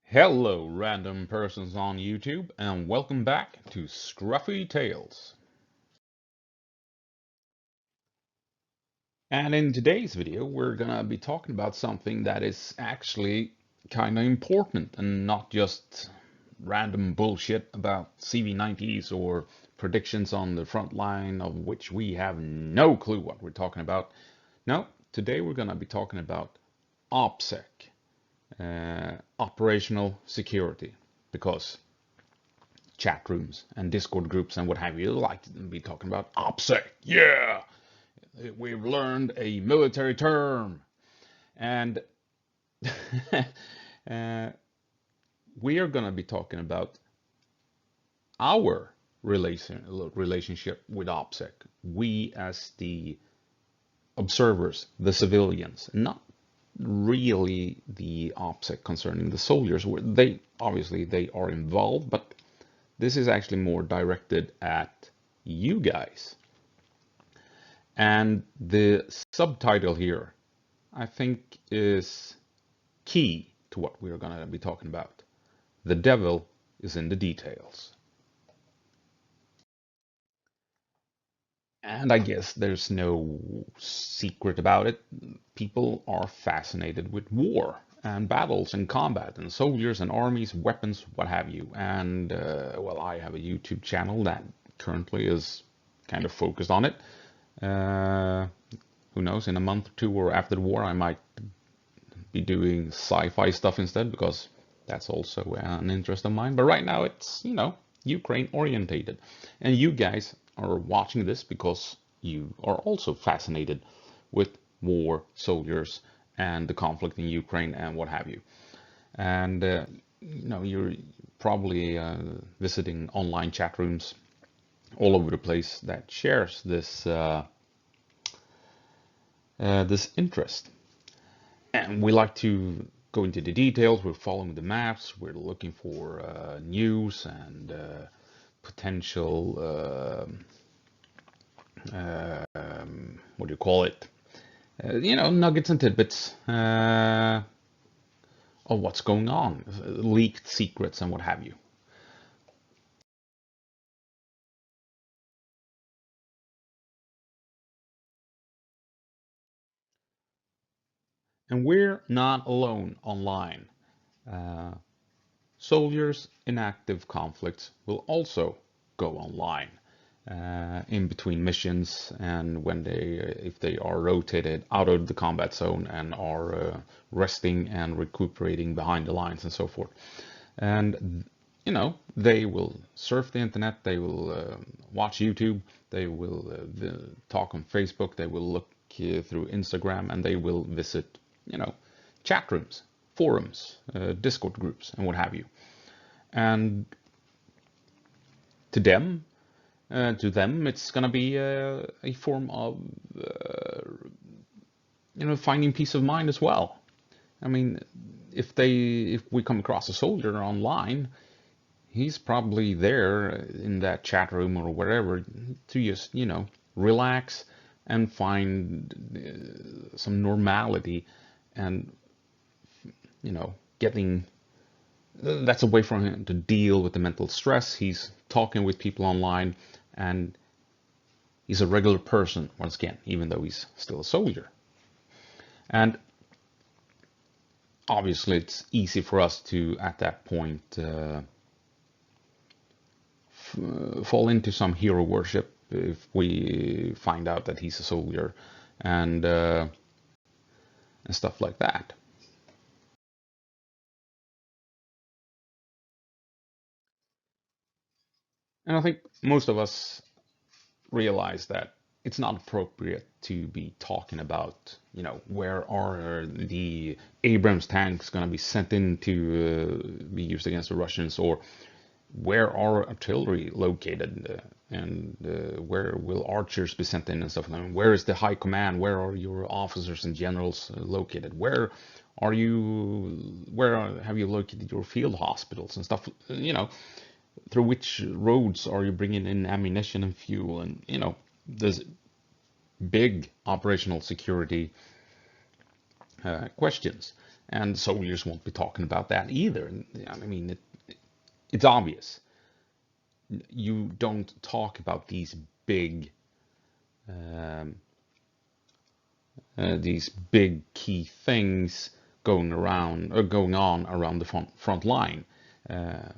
Hello, random persons on YouTube, and welcome back to Scruffy Tales. And in today's video, we're gonna be talking about something that is actually kind of important and not just random bullshit about CV90s or predictions on the front line of which we have no clue what we're talking about. No, today we're gonna be talking about OPSEC, operational security, because chat rooms and Discord groups and what have you like to be talking about OPSEC. Yeah, we've learned a military term, and uh, we are going to be talking about our relationship with OPSEC. We as the observers, the civilians, not really the OPSEC concerning the soldiers. They obviously they are involved, but this is actually more directed at you guys. And the subtitle here, I think, is key to what we're going to be talking about. The devil is in the details. And I guess there's no secret about it. People are fascinated with war and battles and combat and soldiers and armies, weapons, what have you. And, well, I have a YouTube channel that currently is kind of focused on it. Uh, who knows, in a month or two or after the war, I might be doing sci-fi stuff instead, because that's also an interest of mine. But right now it's, Ukraine orientated. And you guys are watching this because you are also fascinated with war, soldiers, and the conflict in Ukraine and what have you. And, you're probably visiting online chat rooms all over the place that shares this interest. And we like to go into the details. We're following the maps. We're looking for news and potential, what do you call it? Nuggets and tidbits of what's going on, leaked secrets and what have you. And we're not alone online. Uh, Soldiers in active conflicts will also go online in between missions, and when if they are rotated out of the combat zone and are resting and recuperating behind the lines and so forth. And they will surf the internet, they will watch YouTube, they will talk on Facebook, they will look through Instagram, and they will visit, chat rooms, forums, Discord groups, and what have you. And to them, it's going to be a form of, finding peace of mind as well. I mean, if we come across a soldier online, he's probably there in that chat room or wherever to just, relax and find some normality and, getting that's a way for him to deal with the mental stress. He's talking with people online, and he's a regular person once again, even though he's still a soldier. And obviously it's easy for us to, at that point, fall into some hero worship if we find out that he's a soldier and stuff like that. And I think most of us realize that it's not appropriate to be talking about, where are the Abrams tanks going to be sent in to be used against the Russians, or where are artillery located, and where will archers be sent in and stuff like that. Where is the high command? Where are your officers and generals located? Where have you located your field hospitals and stuff? Through which roads are you bringing in ammunition and fuel? And there's big operational security questions. And soldiers won't be talking about that either. I mean, it's obvious. You don't talk about um, these big key things going around or going on around the front line. Uh,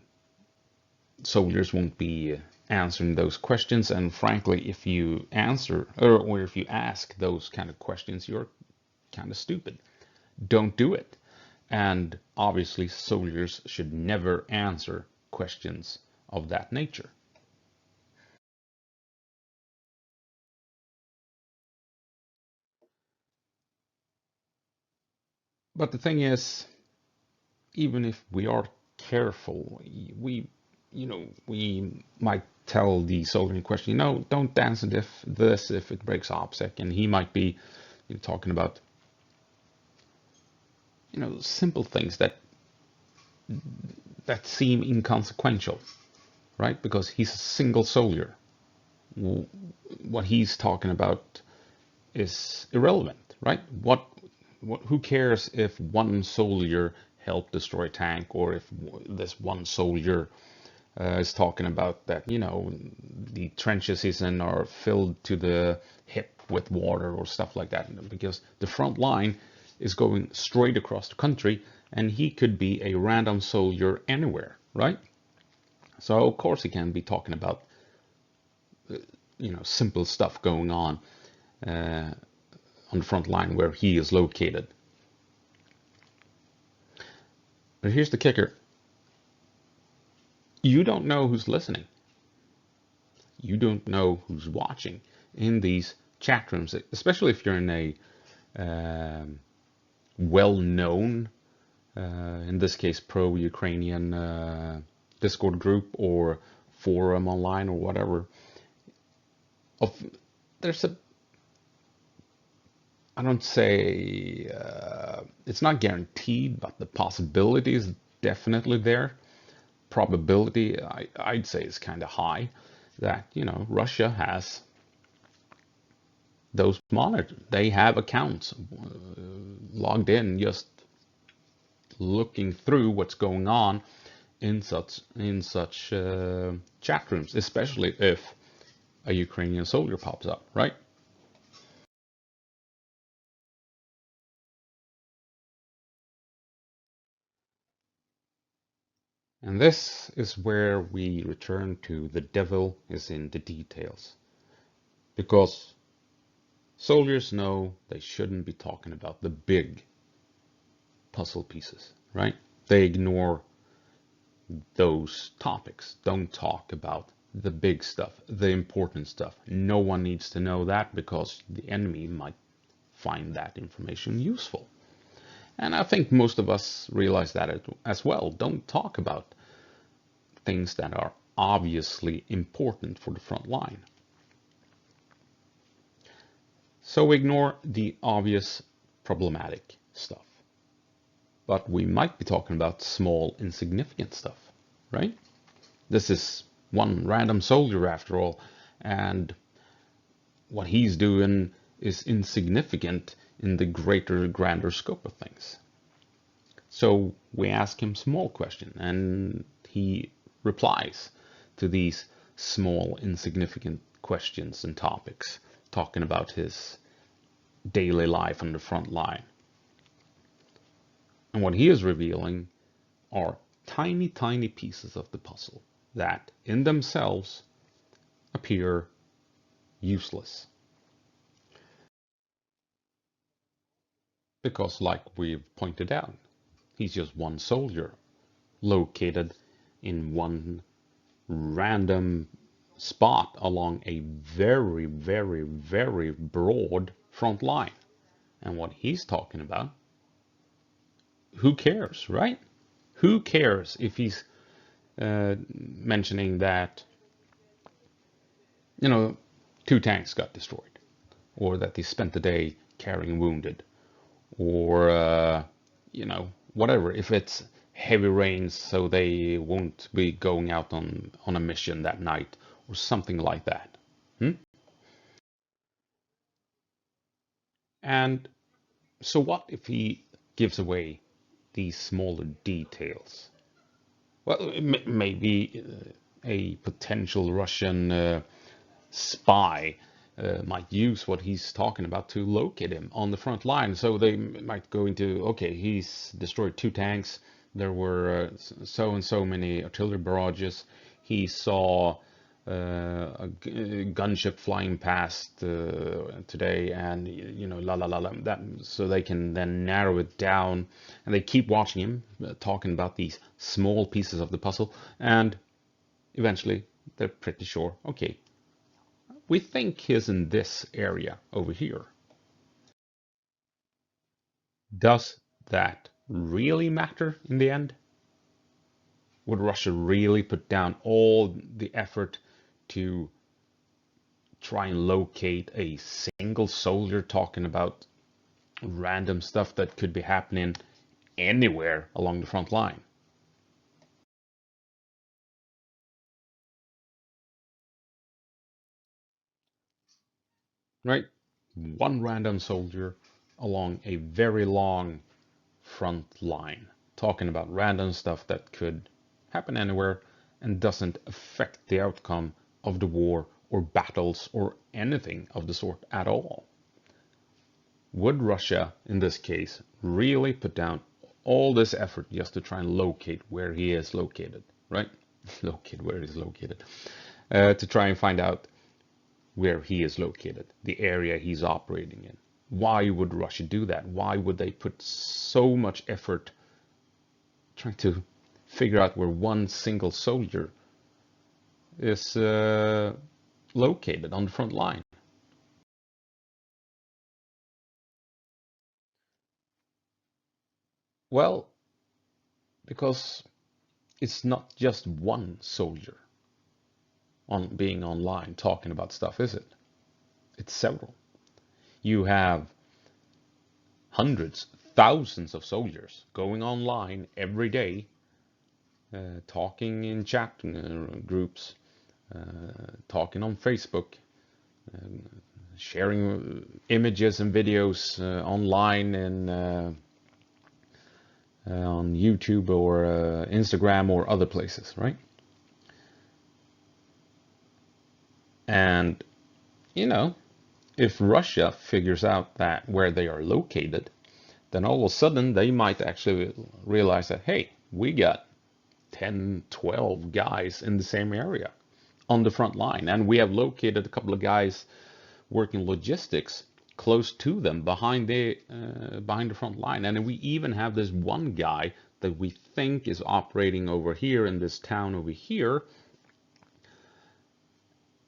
Soldiers won't be answering those questions, and frankly, if you answer or if you ask those kind of questions, you're kind of stupid. Don't do it. And obviously, soldiers should never answer questions of that nature. But the thing is, even if we are careful, we might tell the soldier in question, don't dance if it breaks Opsec, and he might be talking about simple things that seem inconsequential, right? Because he's a single soldier. What he's talking about is irrelevant, right? Who cares if one soldier helped destroy a tank, or if this one soldier is talking about that, the trenches he's in are filled to the hip with water or stuff like that, because the front line is going straight across the country, and he could be a random soldier anywhere, right? So of course he can be talking about simple stuff going on the front line where he is located. But here's the kicker. You don't know who's listening. You don't know who's watching in these chat rooms, especially if you're in a well-known, in this case, pro-Ukrainian Discord group or forum online or whatever. There's a, I don't say, it's not guaranteed, but the possibility is definitely there. Probability, I'd say, is kind of high that, Russia has those monitored. They have accounts logged in, just looking through what's going on in such chat rooms, especially if a Ukrainian soldier pops up, right? And this is where we return to the devil is in the details. Because soldiers know they shouldn't be talking about the big puzzle pieces, right? They ignore those topics. Don't talk about the big stuff, the important stuff. No one needs to know that because the enemy might find that information useful. And I think most of us realize that as well. Don't talk about things that are obviously important for the front line. So ignore the obvious problematic stuff. But we might be talking about small, insignificant stuff, right? This is one random soldier after all, and what he's doing is insignificant in the greater, grander scope of things. So we ask him small questions, and he replies to these small, insignificant questions and topics, talking about his daily life on the front line. And what he is revealing are tiny, tiny pieces of the puzzle that in themselves appear useless. Because, like we've pointed out, he's just one soldier located in one random spot along a very, very, very broad front line. And what he's talking about, who cares, right? Who cares if he's mentioning that, two tanks got destroyed, or that they spent the day carrying wounded, or, whatever. If it's heavy rains, so they won't be going out on a mission that night, or something like that. And so what if he gives away these smaller details. Well, maybe a potential Russian spy might use what he's talking about to locate him on the front line. So they might go into, okay, he's destroyed 2 tanks. There were so and so many artillery barrages. He saw a gunship flying past today, and la la la la. That, so they can then narrow it down, and they keep watching him, talking about these small pieces of the puzzle, and eventually they're pretty sure, okay, we think he's in this area over here. Does that really matter in the end? Would Russia really put down all the effort to try and locate a single soldier talking about random stuff that could be happening anywhere along the front line? Right? One random soldier along a very long front line talking about random stuff that could happen anywhere and doesn't affect the outcome of the war or battles or anything of the sort at all. Would Russia, in this case, really put down all this effort just to try and locate where he is located, right? Locate where he's located. To try and find out where he is located, the area he's operating in. Why would Russia do that? Why would they put so much effort trying to figure out where one single soldier is located on the front line? Well, because it's not just one soldier on being online talking about stuff, is it? It's several. You have hundreds, thousands of soldiers going online every day, talking in chat groups, talking on Facebook, sharing images and videos online and on YouTube or Instagram or other places, right? And if Russia figures out that where they are located, then all of a sudden they might actually realize that, hey, we got 10, 12 guys in the same area on the front line, and we have located a couple of guys working logistics close to them behind the front line, and we even have this one guy that we think is operating over here in this town over here,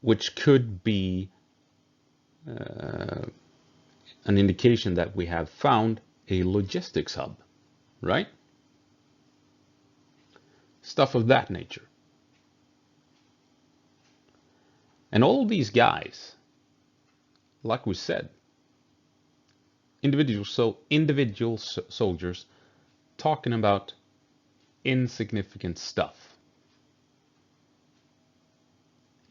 which could be an indication that we have found a logistics hub, right? Stuff of that nature. And all of these guys, like we said, individual soldiers talking about insignificant stuff.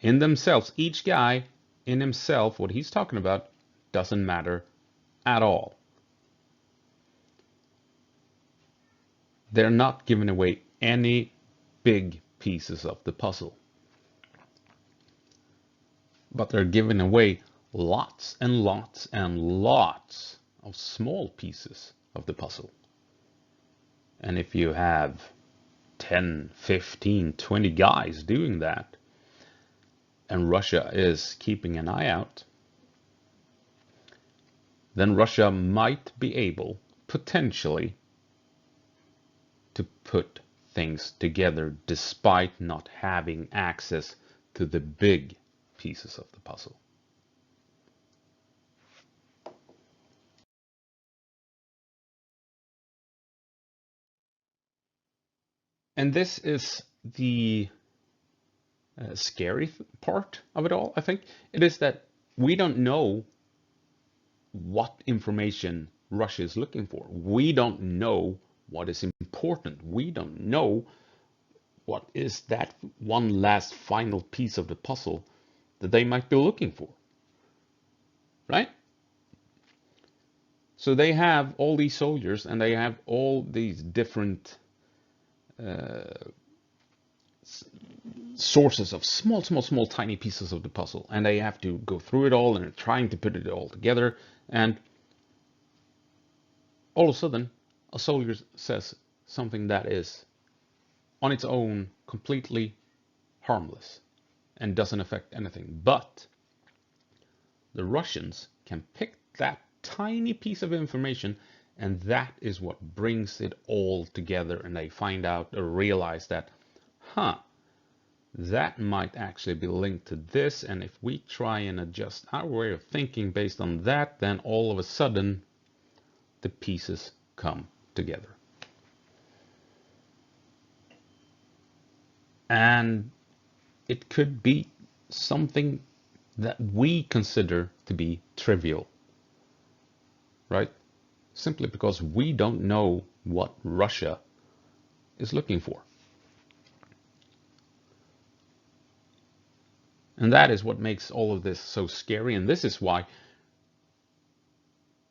In themselves, each guy in himself, what he's talking about doesn't matter at all. They're not giving away any big pieces of the puzzle, but they're giving away lots and lots and lots of small pieces of the puzzle. And if you have 10, 15, 20 guys doing that, and Russia is keeping an eye out, then Russia might be able, potentially, to put things together despite not having access to the big pieces of the puzzle. And this is the scary part of it all, I think. It is that we don't know what information Russia is looking for. We don't know what is important. We don't know what is that one last final piece of the puzzle that they might be looking for, right? So they have all these soldiers and they have all these different sources of small, tiny pieces of the puzzle, and they have to go through it all and they're trying to put it all together. And all of a sudden, a soldier says something that is on its own completely harmless and doesn't affect anything. But the Russians can pick that tiny piece of information, and that is what brings it all together. And they find out or realize that, huh, that might actually be linked to this. And if we try and adjust our way of thinking based on that, then all of a sudden the pieces come together. And it could be something that we consider to be trivial, right? Simply because we don't know what Russia is looking for. And that is what makes all of this so scary. And this is why,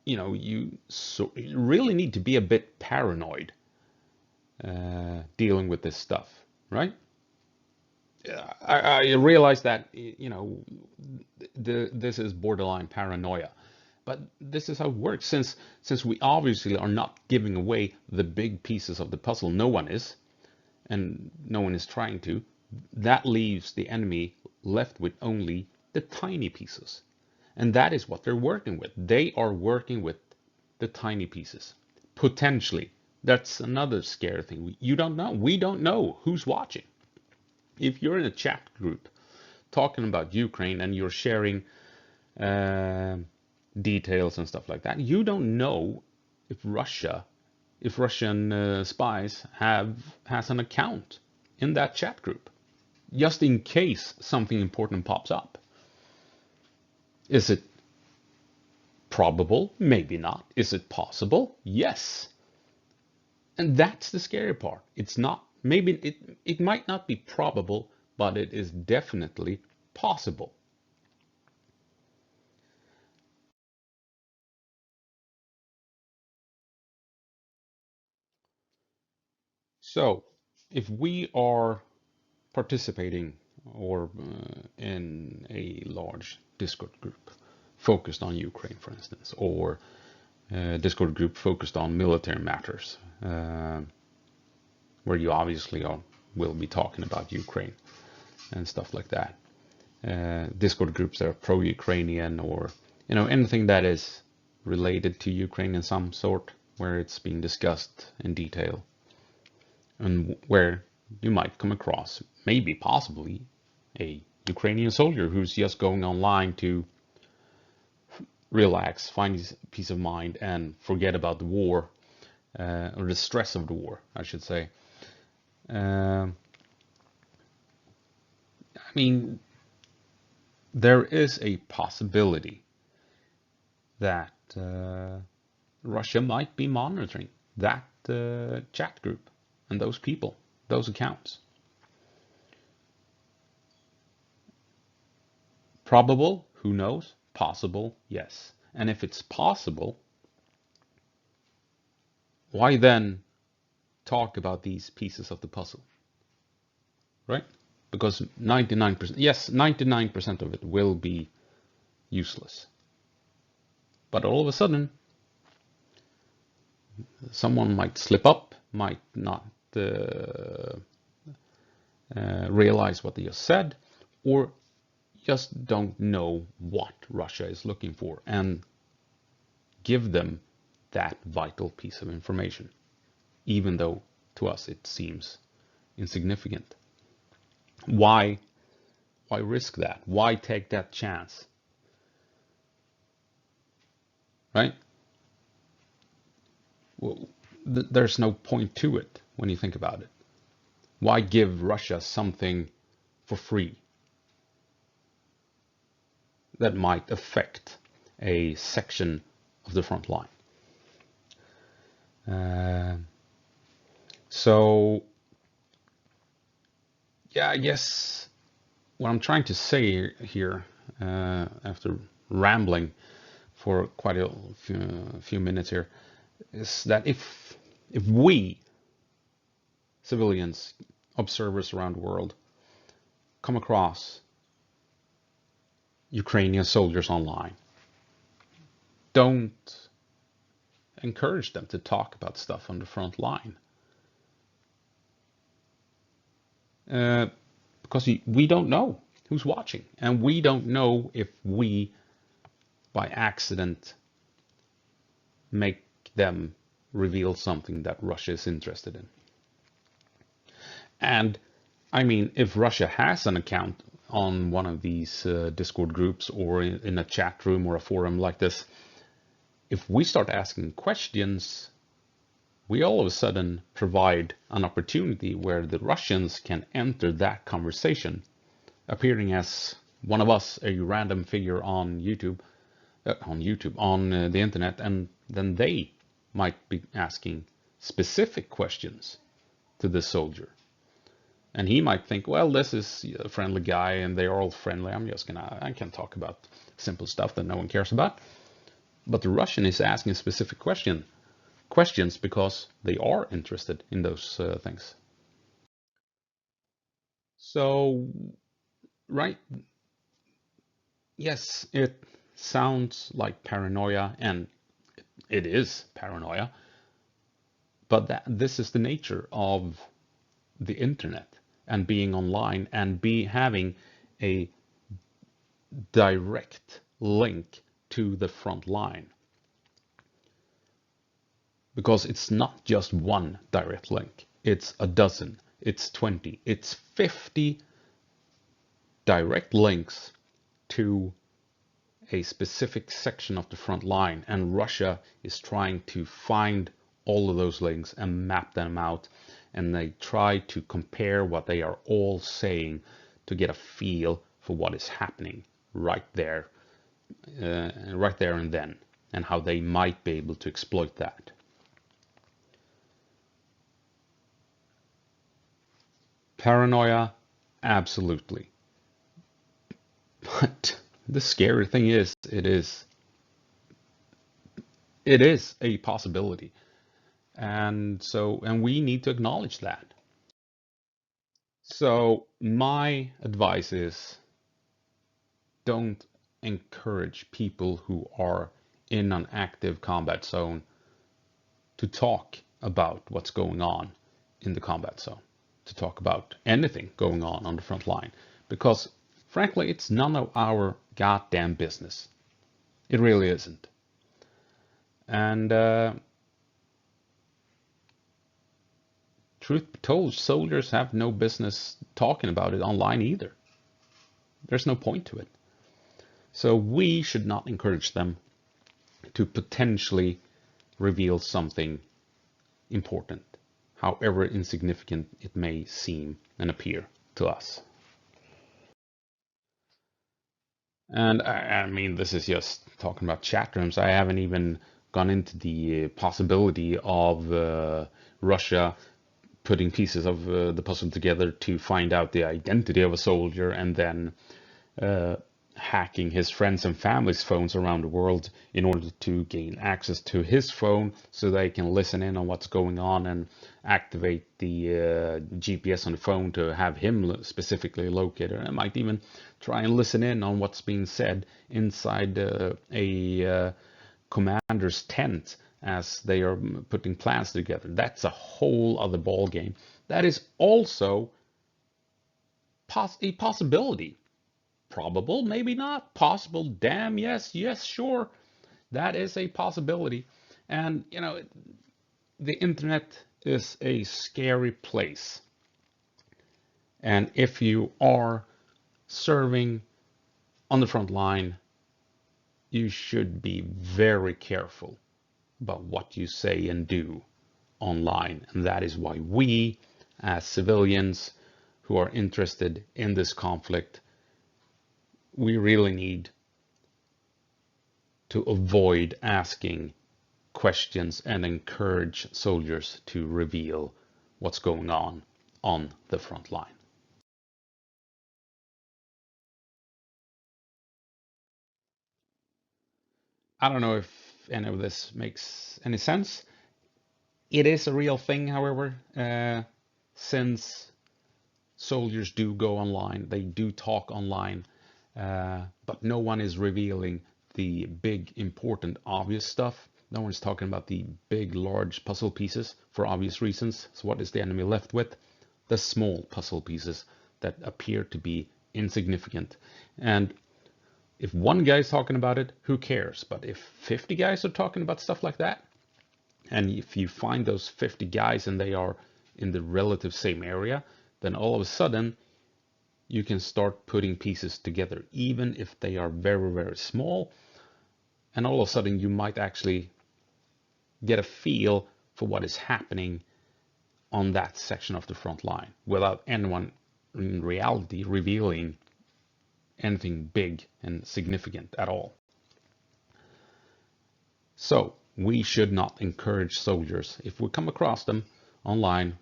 you really need to be a bit paranoid dealing with this stuff, right? I realize that, this is borderline paranoia. But this is how it works. Since we obviously are not giving away the big pieces of the puzzle, no one is, and no one is trying to, that leaves the enemy left with only the tiny pieces. And that is what they're working with. They are working with the tiny pieces. Potentially. That's another scary thing. You don't know. We don't know who's watching. If you're in a chat group talking about Ukraine and you're sharing details and stuff like that, you don't know if Russian spies has an account in that chat group, just in case something important pops up. Is it probable? Maybe not. Is it possible? Yes. And that's the scary part. It's not, maybe it might not be probable, but it is definitely possible. So, if we are participating or in a large Discord group focused on Ukraine, for instance, or a Discord group focused on military matters, where you obviously will be talking about Ukraine and stuff like that. Discord groups that are pro-Ukrainian, or anything that is related to Ukraine in some sort, where it's being discussed in detail, and where you might come across maybe possibly a Ukrainian soldier who's just going online to relax, find his peace of mind, and forget about the war, or the stress of the war, I should say. I mean, there is a possibility that Russia might be monitoring that chat group and those people, those accounts. Probable? Who knows? Possible? Yes. And if it's possible, why then talk about these pieces of the puzzle? Right? Because 99%, yes, 99% of it will be useless. But all of a sudden, someone might slip up, might not realize what they just said, or just don't know what Russia is looking for, and give them that vital piece of information, even though to us it seems insignificant. Why risk that? Why take that chance? Right? Well, there's no point to it when you think about it. Why give Russia something for free that might affect a section of the front line? So, yeah, I guess what I'm trying to say here, after rambling for quite a few minutes here, is that if we civilians, observers around the world, come across Ukrainian soldiers online, don't encourage them to talk about stuff on the front line. Because we don't know who's watching, and we don't know if we, by accident, make them reveal something that Russia is interested in. And I mean, if Russia has an account on one of these Discord groups or in a chat room or a forum like this, if we start asking questions, we all of a sudden provide an opportunity where the Russians can enter that conversation, appearing as one of us, a random figure on on the internet, and then they might be asking specific questions to the soldier. And he might think, well, this is a friendly guy and they're all friendly. I can talk about simple stuff that no one cares about. But the Russian is asking specific questions because they are interested in those things. So, right, yes, it sounds like paranoia, and it is paranoia, but this is the nature of the internet and being online and having a direct link to the front line. Because it's not just one direct link, it's a dozen, it's 20, it's 50 direct links to a specific section of the front line, and Russia is trying to find all of those links and map them out, and they try to compare what they are all saying to get a feel for what is happening right there and then, and how they might be able to exploit that. Paranoia, absolutely. But the scary thing is, it is a possibility. And we need to acknowledge that. So my advice is, don't encourage people who are in an active combat zone to talk about what's going on in the combat zone, to talk about anything going on the front line, because frankly, it's none of our goddamn business. It really isn't. And truth be told, soldiers have no business talking about it online either. There's no point to it. So we should not encourage them to potentially reveal something important, however insignificant it may seem and appear to us. And I mean, this is just talking about chat rooms. I haven't even gone into the possibility of Russia putting pieces of the puzzle together to find out the identity of a soldier and then hacking his friends and family's phones around the world in order to gain access to his phone so they can listen in on what's going on and activate the GPS on the phone to have him specifically located. And might even try and listen in on what's being said inside a commander's tent as they are putting plans together. That's a whole other ball game. That is also a possibility. Probable, maybe not. Possible, damn yes, sure. That is a possibility. And, you know, the internet is a scary place. And if you are serving on the front line, you should be very careful about what you say and do online. And that is why we, as civilians who are interested in this conflict, we really need to avoid asking questions and encourage soldiers to reveal what's going on the front line. I don't know if any of this makes any sense. It is a real thing, however, since soldiers do go online, they do talk online, but no one is revealing the big, important, obvious stuff. No one's talking about the big, large puzzle pieces for obvious reasons. So what is the enemy left with? The small puzzle pieces that appear to be insignificant. And if one guy's talking about it, who cares? But if 50 guys are talking about stuff like that, and if you find those 50 guys and they are in the relative same area, then all of a sudden you can start putting pieces together, even if they are very, very small. And all of a sudden you might actually get a feel for what is happening on that section of the front line without anyone in reality revealing anything big and significant at all. So we should not encourage soldiers, if we come across them online,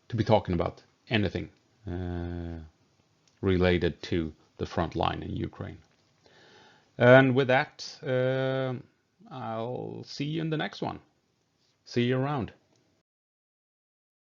to be talking about anything related to the front line in Ukraine. And with that, I'll see you in the next one. See you around.